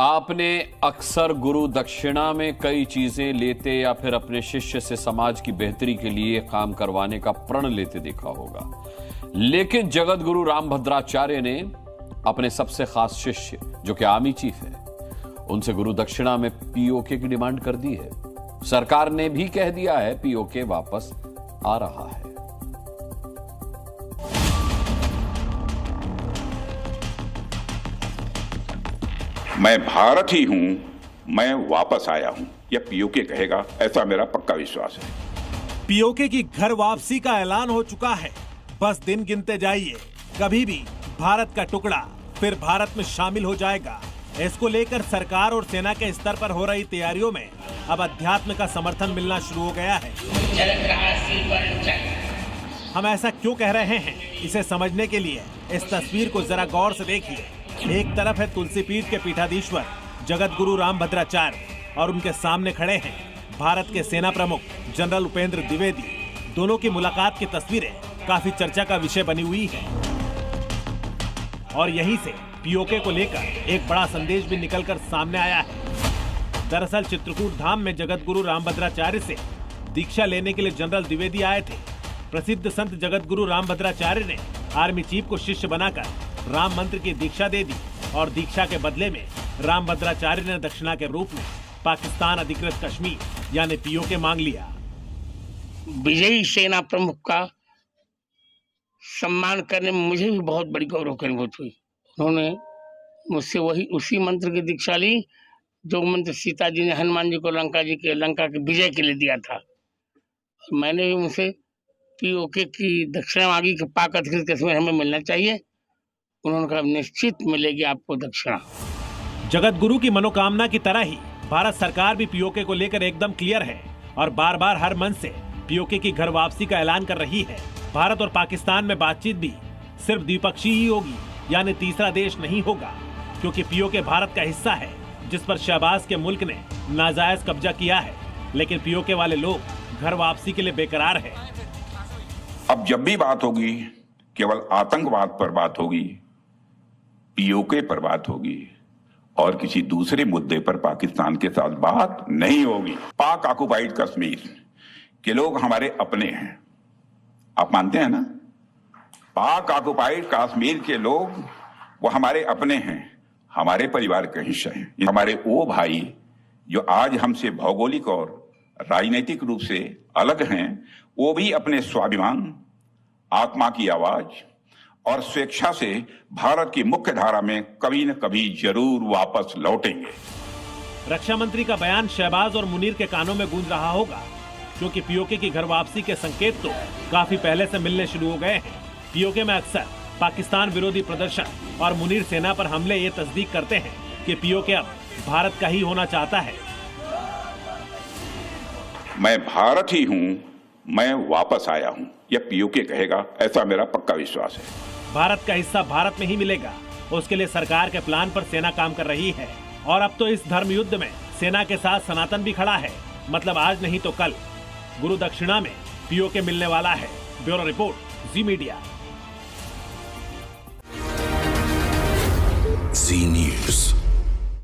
आपने अक्सर गुरु दक्षिणा में कई चीजें लेते या फिर अपने शिष्य से समाज की बेहतरी के लिए काम करवाने का प्रण लेते देखा होगा, लेकिन जगत गुरु रामभद्राचार्य ने अपने सबसे खास शिष्य जो कि आर्मी चीफ है, उनसे गुरु दक्षिणा में पीओके की डिमांड कर दी है। सरकार ने भी कह दिया है पीओके वापस आ रहा है। मैं भारत ही हूं, मैं वापस आया हूं, यह पीओके कहेगा, ऐसा मेरा पक्का विश्वास है। पीओके की घर वापसी का ऐलान हो चुका है। बस दिन गिनते जाइए, कभी भी भारत का टुकड़ा फिर भारत में शामिल हो जाएगा। इसको लेकर सरकार और सेना के स्तर पर हो रही तैयारियों में अब अध्यात्म का समर्थन मिलना शुरू हो गया है। हम ऐसा क्यों कह रहे हैं, इसे समझने के लिए इस तस्वीर को जरा गौर से देखिए। एक तरफ है तुलसी पीठ के पीठाधीश्वर जगत गुरु रामभद्राचार्य और उनके सामने खड़े हैं भारत के सेना प्रमुख जनरल उपेंद्र द्विवेदी। दोनों की मुलाकात की तस्वीरें काफी चर्चा का विषय बनी हुई है और यहीं से पीओके को लेकर एक बड़ा संदेश भी निकलकर सामने आया है। दरअसल चित्रकूट धाम में जगत गुरु रामभद्राचार्य से दीक्षा लेने के लिए जनरल द्विवेदी आए थे। प्रसिद्ध संत जगत गुरु रामभद्राचार्य ने आर्मी चीफ को शिष्य बनाकर राम मंत्र की दीक्षा दे दी और दीक्षा के बदले में रामभद्राचार्य ने दक्षिणा के रूप में पाकिस्तान अधिकृत कश्मीर यानी पीओके मांग लिया। विजयी सेना प्रमुख का सम्मान करने में मुझे भी बहुत बड़ी गौरव की अनुभूति हुई। उन्होंने मुझसे वही उसी मंत्र की दीक्षा ली जो मंत्र सीता जी ने हनुमान जी को लंका के विजय के लिए दिया था। और मैंने भी उनसे पीओके की दक्षिणा मांगी कि पाक अधिकृत कश्मीर हमें मिलना चाहिए। उन्होंने कहा निश्चित मिलेगी आपको दक्षिणा। जगत गुरु की मनोकामना की तरह ही भारत सरकार भी पीओके को लेकर एकदम क्लियर है और बार बार हर मन से पीओके की घर वापसी का ऐलान कर रही है। भारत और पाकिस्तान में बातचीत भी सिर्फ द्विपक्षीय ही होगी, यानी तीसरा देश नहीं होगा, क्योंकि पीओके भारत का हिस्सा है जिस पर शहबाज के मुल्क ने नाजायज कब्जा किया है। लेकिन पीओके वाले लोग घर वापसी के लिए बेकरार है। अब जब भी बात होगी केवल आतंकवाद पर बात होगी, पीओके पर बात होगी और किसी दूसरे मुद्दे पर पाकिस्तान के साथ बात नहीं होगी। पाक ऑक्युपाइड कश्मीर के लोग हमारे अपने हैं, आप मानते हैं ना? पाक ऑक्युपाइड कश्मीर के लोग वो हमारे अपने हैं, हमारे परिवार का हिस्सा हैं। हमारे वो भाई जो आज हमसे भौगोलिक और राजनीतिक रूप से अलग हैं, वो भी अपने स्वाभिमान, आत्मा की आवाज और स्वेच्छा से भारत की मुख्य धारा में कभी न कभी जरूर वापस लौटेंगे। रक्षा मंत्री का बयान शहबाज और मुनीर के कानों में गूंज रहा होगा, क्योंकि पीओके की घर वापसी के संकेत तो काफी पहले से मिलने शुरू हो गए हैं। पीओके में अक्सर पाकिस्तान विरोधी प्रदर्शन और मुनीर सेना पर हमले ये तस्दीक करते हैं कि पीओके अब भारत का ही होना चाहता है। मैं भारत ही हूं, मैं वापस आया हूं, यह पीओके कहेगा, ऐसा मेरा पक्का विश्वास है। भारत का हिस्सा भारत में ही मिलेगा, उसके लिए सरकार के प्लान पर सेना काम कर रही है। और अब तो इस धर्म युद्ध में सेना के साथ सनातन भी खड़ा है। मतलब आज नहीं तो कल गुरु दक्षिणा में पीओके मिलने वाला है। ब्यूरो रिपोर्ट, जी मीडिया। जी न्यूज़।